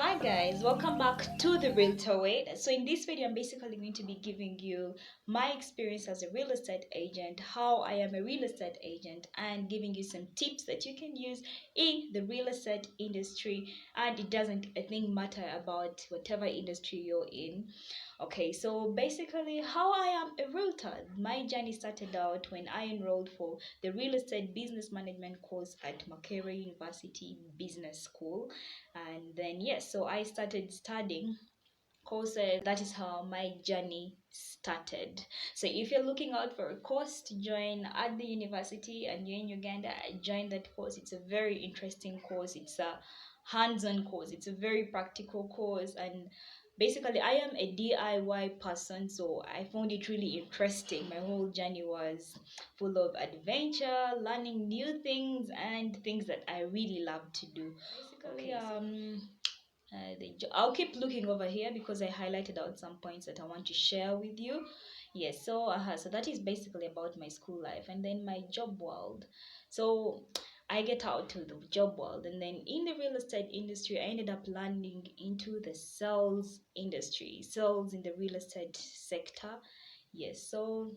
Hi guys, welcome back to the Realtor Way. So in this video, I'm basically going to be giving you my experience as a real estate agent, how I am a real estate agent, and giving you some tips that you can use in the real estate industry. And it doesn't, I think, matter about whatever industry you're in. Okay, so basically, how I am a realtor. My journey started out when I enrolled for the real estate business management course at Makerere University Business School. And then yes, so I started studying courses. That is how my journey started. So if you're looking out for a course to join at the university and you're in Uganda, join that course. It's a very interesting course. It's a hands-on course. It's a very practical course, and basically I am a DIY person, so I found it really interesting. My whole journey was full of adventure, learning new things and things that I really love to do. Basically, I'll keep looking over here because I highlighted out some points that I want to share with you. Yes, so that is basically about my school life and then my job world. So I get out to the job world, and then in the real estate industry, I ended up landing into the sales industry, sales in the real estate sector. Yes, so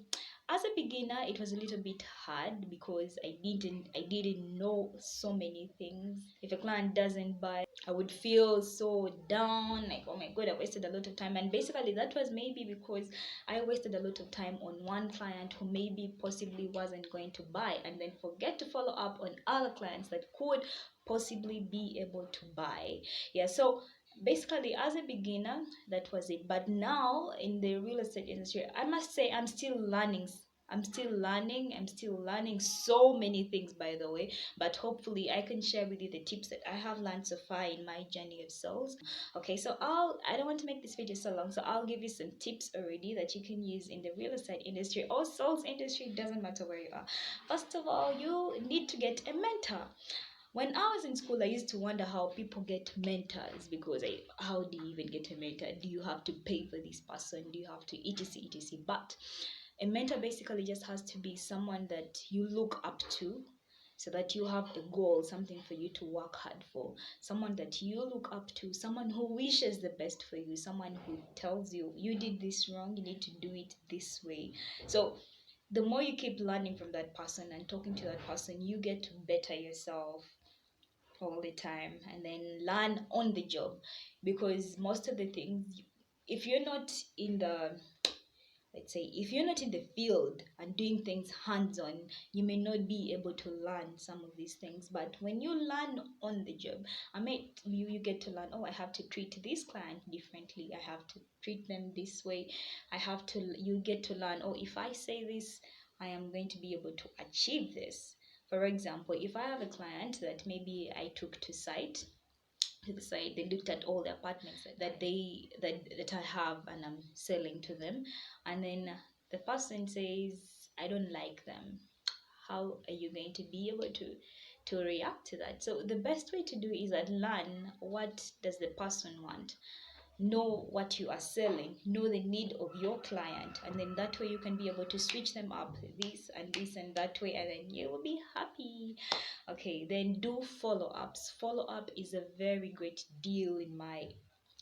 as a beginner, it was a little bit hard because I didn't know so many things. If a client doesn't buy, I would feel so down, like, oh my god, I wasted a lot of time. And basically that was maybe because I wasted a lot of time on one client who maybe possibly wasn't going to buy, and then forget to follow up on other clients that could possibly be able to buy. Yeah, so basically as a beginner, that was it. But now in the real estate industry, I must say I'm still learning. I'm still learning so many things, by the way, but hopefully I can share with you the tips that I have learned so far in my journey of sales. Okay, so I don't want to make this video so long, so I'll give you some tips already that you can use in the real estate industry or sales industry. It doesn't matter where you are. First of all, you need to get a mentor. When I was in school, I used to wonder how people get mentors, because how do you even get a mentor? Do you have to pay for this person? Do you have to etc etc? But a mentor basically just has to be someone that you look up to, so that you have a goal, something for you to work hard for, someone that you look up to, someone who wishes the best for you, someone who tells you you did this wrong, you need to do it this way. So the more you keep learning from that person and talking to that person, you get to better yourself all the time, and then learn on the job. Because most of the things, if you're not in the, let's say, if you're not in the field and doing things hands on, you may not be able to learn some of these things. But when you learn on the job, you get to learn, oh, I have to treat this client differently, I have to treat them this way. You get to learn, oh, if I say this, I am going to be able to achieve this. For example, if I have a client that maybe I took to the site, they looked at all the apartments that I have and I'm selling to them, and then the person says, I don't like them. How are you going to be able to react to that? So the best way to do is that learn what does the person want, know what you are selling, know the need of your client, and then that way you can be able to switch them up, this and this and that way, and then you will be happy. Okay, then do follow-ups. Follow-up is a very great deal in my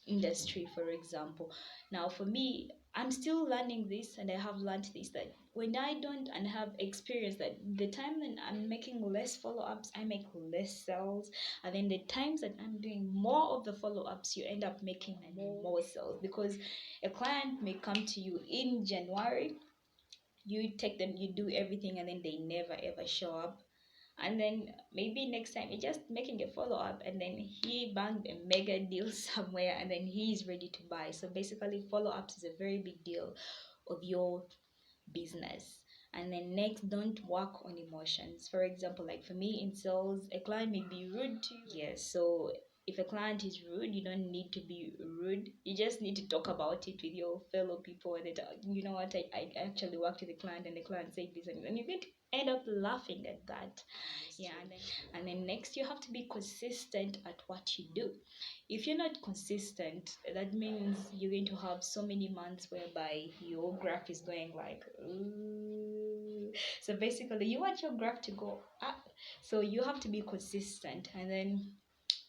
industry. For example, now for me, I'm still learning this, and I have learned this, that when I don't and have experience, that the time that I'm making less follow-ups, I make less sales, and then the times that I'm doing more of the follow-ups, you end up making more sales. Because a client may come to you in January, you take them, you do everything, and then they never ever show up. And then maybe next time you're just making a follow-up, and then he banged a mega deal somewhere, and then he's ready to buy. So basically follow-ups is a very big deal of your business. And then next, don't work on emotions. For example, like for me in sales, a client may be rude to you. Yes, so if a client is rude, you don't need to be rude. You just need to talk about it with your fellow people, and that, you know what, I actually worked with a client and the client said this, and you're going to end up laughing at that. Yeah, and then next, you have to be consistent at what you do. If you're not consistent, that means you're going to have so many months whereby your graph is going like, ooh. So basically, you want your graph to go up, so you have to be consistent. And then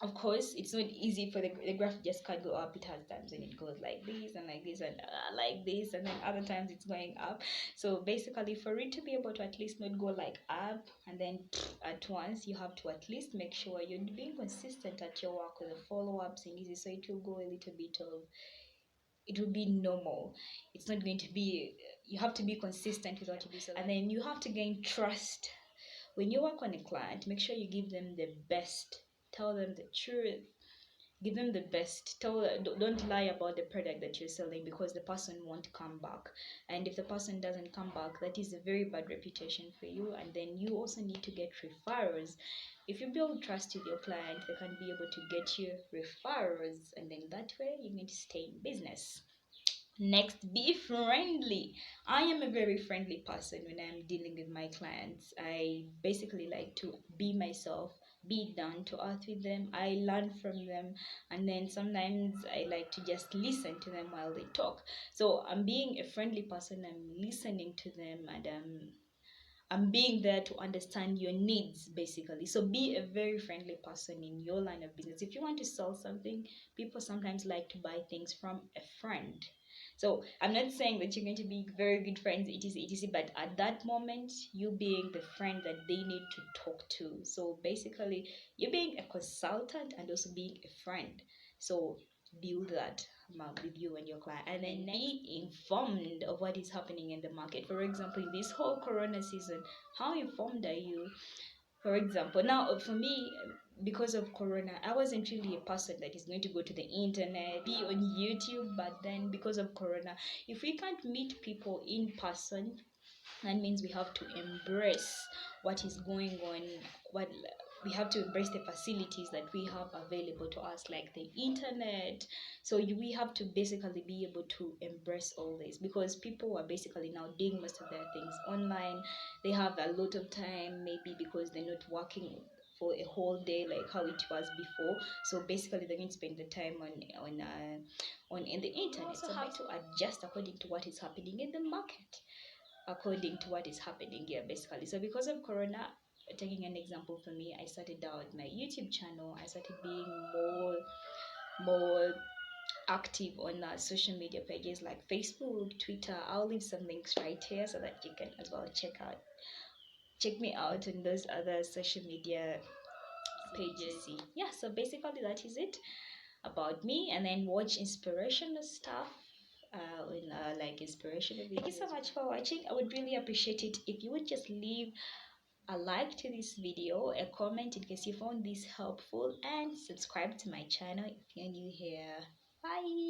Of course, it's not easy for the graph just can't go up. It has times when it goes like this and like this and like this, and then other times it's going up. So basically, for it to be able to at least not go like up and then at once, you have to at least make sure you're being consistent at your work with the follow-ups and easy, so it will go a little bit of, it will be normal. It's not going to be, you have to be consistent with what you do. So, and then you have to gain trust. When you work on a client, make sure you give them the best. Tell them the truth. Give them the best. Don't lie about the product that you're selling, because the person won't come back. And if the person doesn't come back, that is a very bad reputation for you. And then you also need to get referrals. If you build trust with your client, they can be able to get you referrals, and then that way you're going to stay in business. Next, be friendly. I am a very friendly person when I'm dealing with my clients. I basically like to be myself, be down to earth with them. I learn from them, and then sometimes I like to just listen to them while they talk. So I'm being a friendly person, I'm listening to them, and I'm being there to understand your needs, basically. So be a very friendly person in your line of business. If you want to sell something, people sometimes like to buy things from a friend. So I'm not saying that you're going to be very good friends, etc, etc, but at that moment, you being the friend that they need to talk to. So basically, you're being a consultant and also being a friend. So build that with you and your client, and then be informed of what is happening in the market. For example, in this whole corona season, how informed are you? For example, now for me, because of corona, I wasn't really a person that is going to go to the internet, be on YouTube. But then because of corona, if we can't meet people in person, that means we have to embrace what is going on. What we have to embrace the facilities that we have available to us, like the internet. So we have to basically be able to embrace all this, because people are basically now doing most of their things online. They have a lot of time, maybe because they're not working for a whole day like how it was before. So basically they're going to spend the time on in the internet. You also have to adjust according to what is happening in the market, according to what is happening here, basically. So because of corona, taking an example for me, I started out my YouTube channel. I started being more active on social media pages like Facebook, Twitter. I'll leave some links right here so that you can as well check me out on those other social media pages. Yeah, so basically that is it about me. And then watch inspirational stuff, like inspirational videos. Thank you so much for watching. I would really appreciate it if you would just leave a like to this video, a comment in case you found this helpful, and subscribe to my channel if you're new here. Bye.